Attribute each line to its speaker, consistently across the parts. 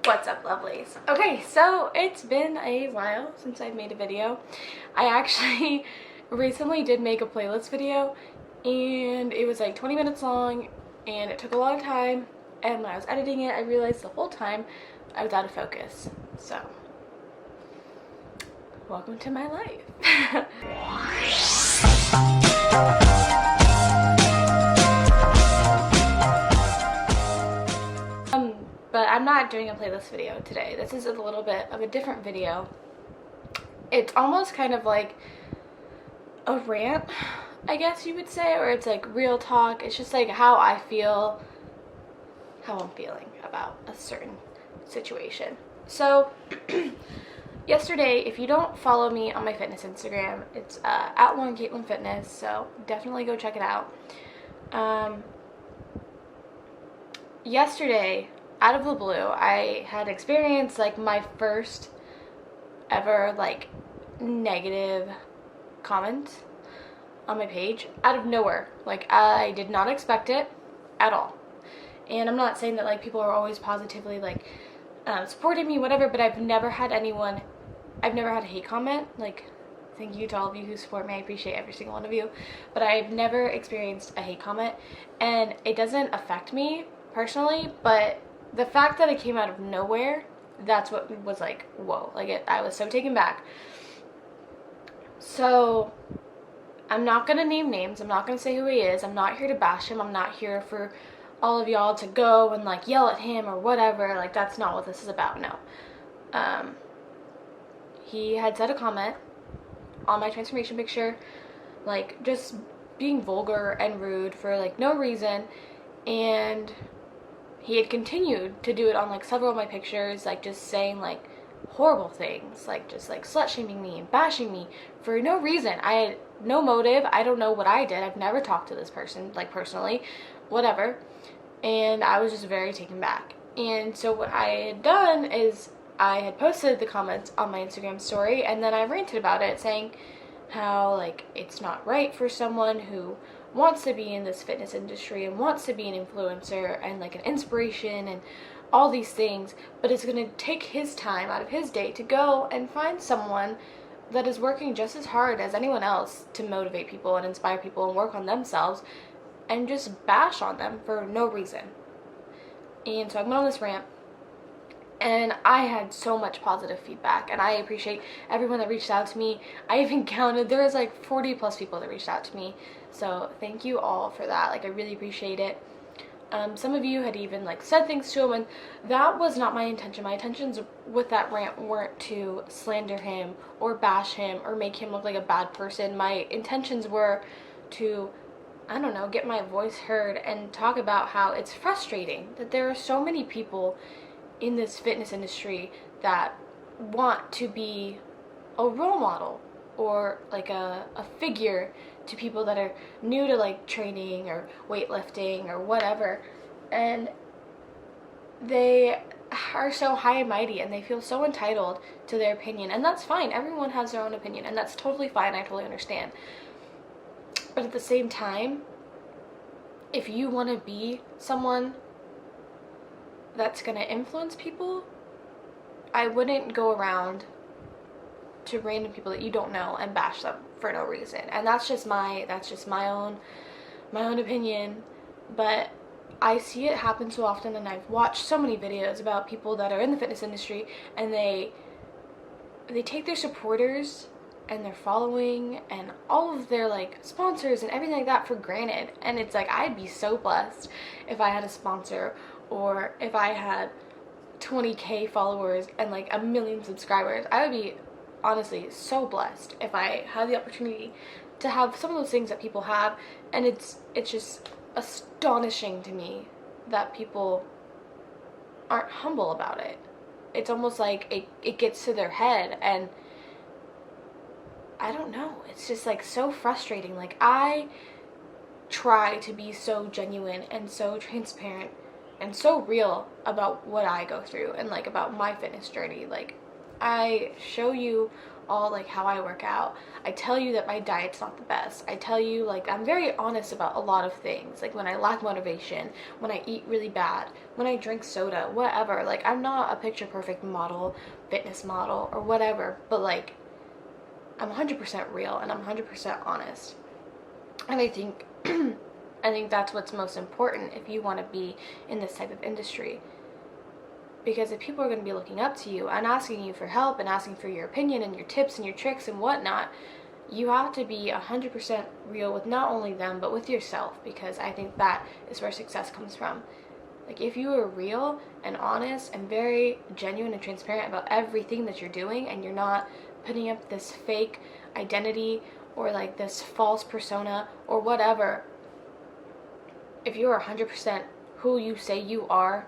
Speaker 1: What's up, lovelies? Okay, so it's been a while since I've made a video. I actually recently did make a playlist video and it was like 20 minutes long and it took a long time, and when I was editing it I realized the whole time I was out of focus. So welcome to my life. But I'm not doing a playlist video today. This is a little bit of a different video. It's almost kind of like a rant, I guess you would say, or it's like real talk. It's just like how I feel, how I'm feeling about a certain situation. So yesterday, if you don't follow me on my fitness Instagram, it's at Lauren Caitlin Fitness, so definitely go check it out. Yesterday, out of the blue, I had experienced like my first ever like negative comment on my page out of nowhere. Like, I did not expect it at all. And I'm not saying that like people are always positively like supporting me, whatever, but I've never had a hate comment. Like, thank you to all of you who support me. I appreciate every single one of you. But I've never experienced a hate comment, and it doesn't affect me personally, but the fact that it came out of nowhere, that's what was like, whoa. Like, I was so taken back. So I'm not gonna name names. I'm not gonna say who he is. I'm not here to bash him. I'm not here for all of y'all to go and like yell at him or whatever. Like, that's not what this is about. No. He had said a comment on my transformation picture, like just being vulgar and rude for like no reason, and he had continued to do it on like several of my pictures, like just saying like horrible things, like just like slut shaming me and bashing me for no reason. I had no motive. I don't know what I did. I've never talked to this person like personally, whatever. And I was just very taken back. And so what I had done is I had posted the comments on my Instagram story, and then I ranted about it, saying how like it's not right for someone who wants to be in this fitness industry and wants to be an influencer and like an inspiration and all these things, but it's going to take his time out of his day to go and find someone that is working just as hard as anyone else to motivate people and inspire people and work on themselves, and just bash on them for no reason. And so I went on this rant, and I had so much positive feedback, and I appreciate everyone that reached out to me. I even counted, there was like 40 plus people that reached out to me, so thank you all for that. Like, I really appreciate it. Some of you had even like said things to him, and that was not my intention. My intentions with that rant weren't to slander him or bash him or make him look like a bad person. My intentions were to, I don't know, get my voice heard and talk about how it's frustrating that there are so many people in this fitness industry that want to be a role model or like a figure to people that are new to like training or weightlifting or whatever, and they are so high and mighty and they feel so entitled to their opinion. And that's fine. Everyone has their own opinion, and that's totally fine. I totally understand. But at the same time, if you want to be someone that's going to influence people, I wouldn't go around to random people that you don't know and bash them for no reason. And that's just my own opinion, but I see it happen so often, and I've watched so many videos about people that are in the fitness industry, and they take their supporters and their following and all of their like sponsors and everything like that for granted. And it's like, I'd be so blessed if I had a sponsor, or if I had 20k followers and like 1 million subscribers. I would be honestly so blessed if I had the opportunity to have some of those things that people have. And it's just astonishing to me that people aren't humble about it. It's almost like it gets to their head, and I don't know, it's just like so frustrating. Like, I try to be so genuine and so transparent and so real about what I go through and like about my fitness journey. Like, I show you all like how I work out. I tell you that my diet's not the best. I tell you, like, I'm very honest about a lot of things. Like when I lack motivation, when I eat really bad, when I drink soda, whatever. Like, I'm not a picture perfect model, fitness model, or whatever, but like, I'm 100% real and I'm 100% honest. And I think I think that's what's most important if you want to be in this type of industry. Because if people are going to be looking up to you and asking you for help and asking for your opinion and your tips and your tricks and whatnot, you have to be 100% real with not only them, but with yourself, because I think that is where success comes from. Like, if you are real and honest and very genuine and transparent about everything that you're doing, and you're not putting up this fake identity or like this false persona or whatever, if you're 100% who you say you are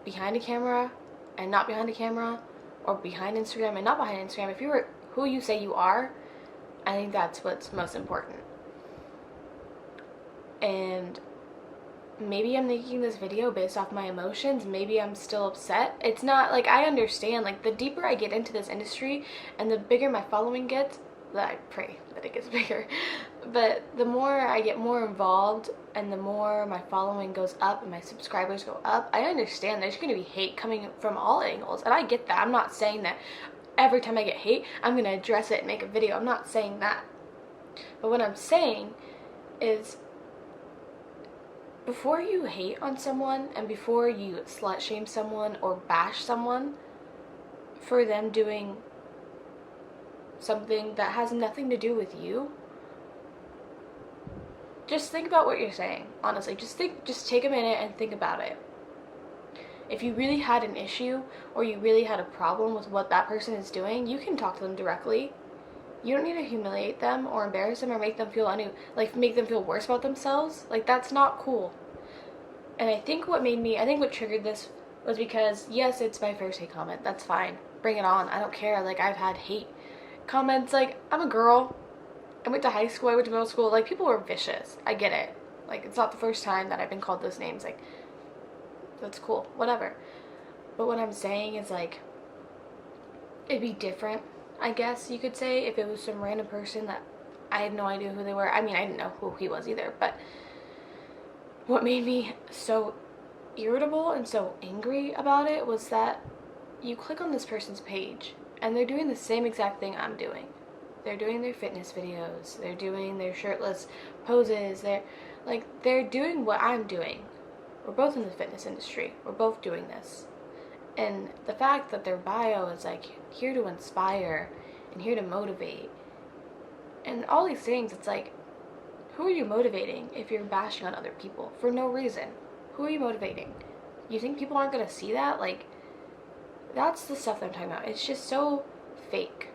Speaker 1: behind a camera and not behind a camera, or behind Instagram and not behind Instagram, if you're who you say you are, I think that's what's most important. And maybe I'm making this video based off my emotions. Maybe I'm still upset. It's not, like, I understand, like, the deeper I get into this industry and the bigger my following gets, that I pray that it gets bigger, but the more I get more involved and the more my following goes up and my subscribers go up, I understand there's going to be hate coming from all angles, and I get that. I'm not saying that every time I get hate, I'm going to address it and make a video. I'm not saying that. But what I'm saying is, before you hate on someone and before you slut shame someone or bash someone for them doing something that has nothing to do with you, just think about what you're saying. Honestly, just take a minute and think about it. If you really had an issue or you really had a problem with what that person is doing, you can talk to them directly. You don't need to humiliate them or embarrass them or make them feel make them feel worse about themselves. Like, that's not cool. And I think what triggered this was because, yes, it's my first hate comment. That's fine. Bring it on. I don't care. Like, I've had hate comments. Like, I'm a girl. I went to high school. I went to middle school. Like, people were vicious. I get it. Like, it's not the first time that I've been called those names. Like, that's cool. Whatever. But what I'm saying is, like, it'd be different, I guess you could say, if it was some random person that I had no idea who they were. I mean, I didn't know who he was either, but what made me so irritable and so angry about it was that you click on this person's page and they're doing the same exact thing I'm doing. They're doing their fitness videos, they're doing their shirtless poses, they're doing what I'm doing. We're both in the fitness industry. We're both doing this. And the fact that their bio is like, here to inspire and here to motivate and all these things, it's like, who are you motivating if you're bashing on other people for no reason? Who are you motivating? You think people aren't going to see that? Like, that's the stuff that I'm talking about. It's just so fake.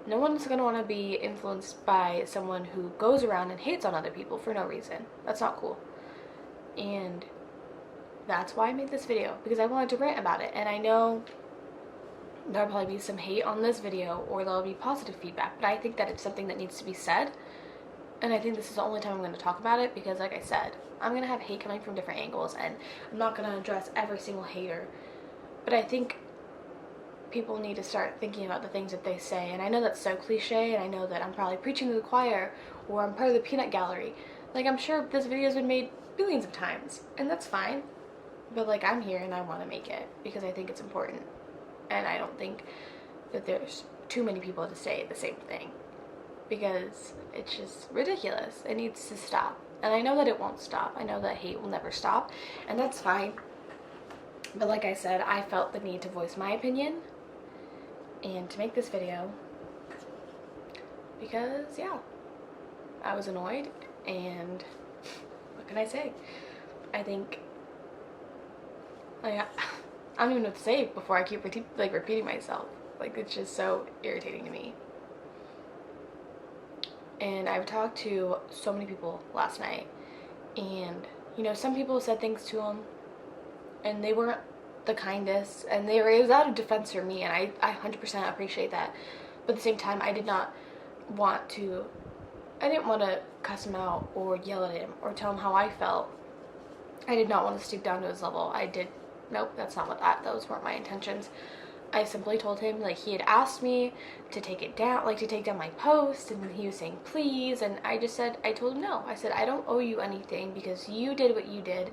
Speaker 1: No one's going to want to be influenced by someone who goes around and hates on other people for no reason. That's not cool. And that's why I made this video, because I wanted to rant about it. And I know there'll probably be some hate on this video, or there'll be positive feedback, but I think that it's something that needs to be said. And I think this is the only time I'm going to talk about it, because like I said, I'm going to have hate coming from different angles, and I'm not going to address every single hater. But I think people need to start thinking about the things that they say. And I know that's so cliche, and I know that I'm probably preaching to the choir, or I'm part of the peanut gallery. Like, I'm sure this video has been made billions of times, and that's fine. But like, I'm here and I want to make it because I think it's important. And I don't think that there's too many people to say the same thing, because it's just ridiculous. It needs to stop. And I know that it won't stop. I know that hate will never stop, and that's fine. But like I said, I felt the need to voice my opinion and to make this video because, yeah, I was annoyed, and what can I say? I think, like, I don't even know what to say before I keep repeating myself. Like, it's just so irritating to me. And I've talked to so many people last night, and, you know, some people said things to them, and they weren't the kindest, and it was out of defense for me, and I 100% appreciate that. But at the same time, I didn't want to cuss him out or yell at him or tell him how I felt. I did not want to stoop down to his level. Nope, that's not those weren't my intentions. I simply told him, like, he had asked me to take it down, like, to take down my post, and he was saying please, and I just said, I told him no. I said, I don't owe you anything because you did what you did,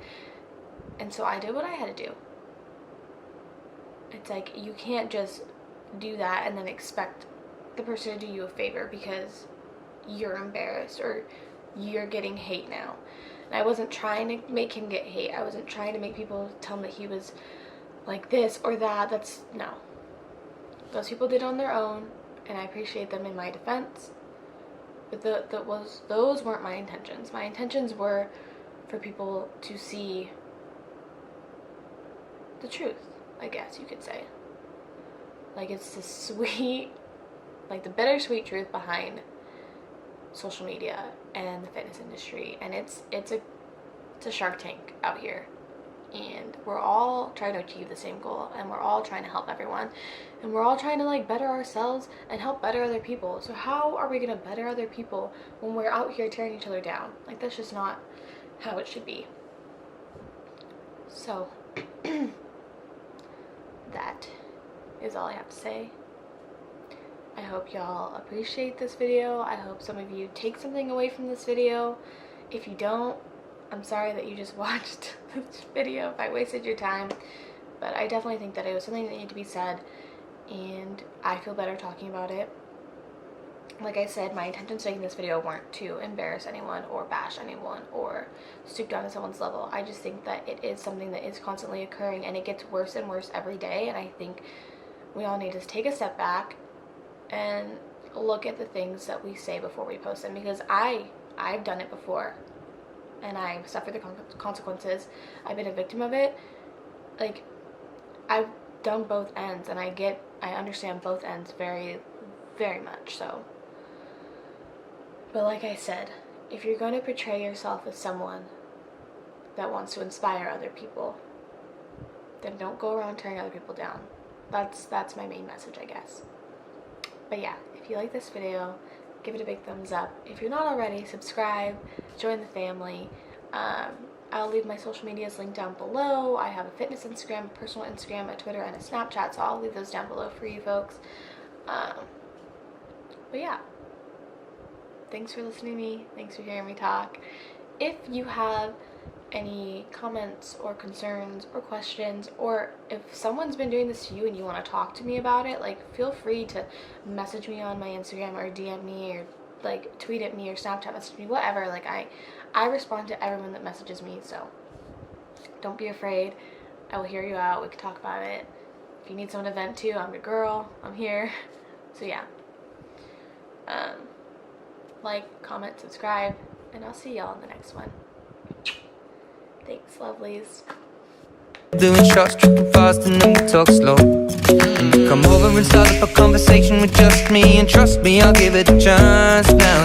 Speaker 1: and so I did what I had to do. It's like, you can't just do that and then expect the person to do you a favor because you're embarrassed or you're getting hate now. And I wasn't trying to make him get hate. I wasn't trying to make people tell him that he was like this or that. That's, no. Those people did on their own, and I appreciate them in my defense. But those weren't my intentions. My intentions were for people to see the truth, I guess you could say. Like, it's the sweet, like the bittersweet truth behind social media and the fitness industry. And it's a Shark Tank out here. And we're all trying to achieve the same goal, and we're all trying to help everyone, and we're all trying to like better ourselves and help better other people. So how are we gonna better other people when we're out here tearing each other down? Like, that's just not how it should be. So that is all I have to say. I hope y'all appreciate this video. I hope some of you take something away from this video. If you don't, I'm sorry that you just watched this video if I wasted your time, but I definitely think that it was something that needed to be said, and I feel better talking about it. Like I said, my intentions making this video weren't to embarrass anyone or bash anyone or stoop down to someone's level. I just think that it is something that is constantly occurring, and it gets worse and worse every day, and I think we all need to take a step back and look at the things that we say before we post them, because I've done it before. And I've suffered the consequences. I've been a victim of it. Like, I've done both ends, and I understand both ends very, very much so. But like I said, if you're going to portray yourself as someone that wants to inspire other people, then don't go around tearing other people down. That's my main message, I guess. But yeah, if you like this video, give it a big thumbs up. If you're not already, subscribe, join the family. I'll leave my social medias linked down below. I have a fitness Instagram, a personal Instagram, a Twitter, and a Snapchat, so I'll leave those down below for you folks. But yeah, thanks for listening to me. Thanks for hearing me talk. If you have any comments or concerns or questions, or if someone's been doing this to you and you want to talk to me about it, like, feel free to message me on my Instagram or DM me or like tweet at me or Snapchat message me, whatever. Like, I respond to everyone that messages me, so don't be afraid. I will hear you out. We can talk about it. If you need someone to vent to, I'm your girl. I'm here. So yeah, like, comment, subscribe, and I'll see y'all in the next one. Thanks, lovelies.
Speaker 2: Doing shots, tripping fast, and then we talk slow. And you come over and start up a conversation with just me, and trust me, I'll give it a chance now.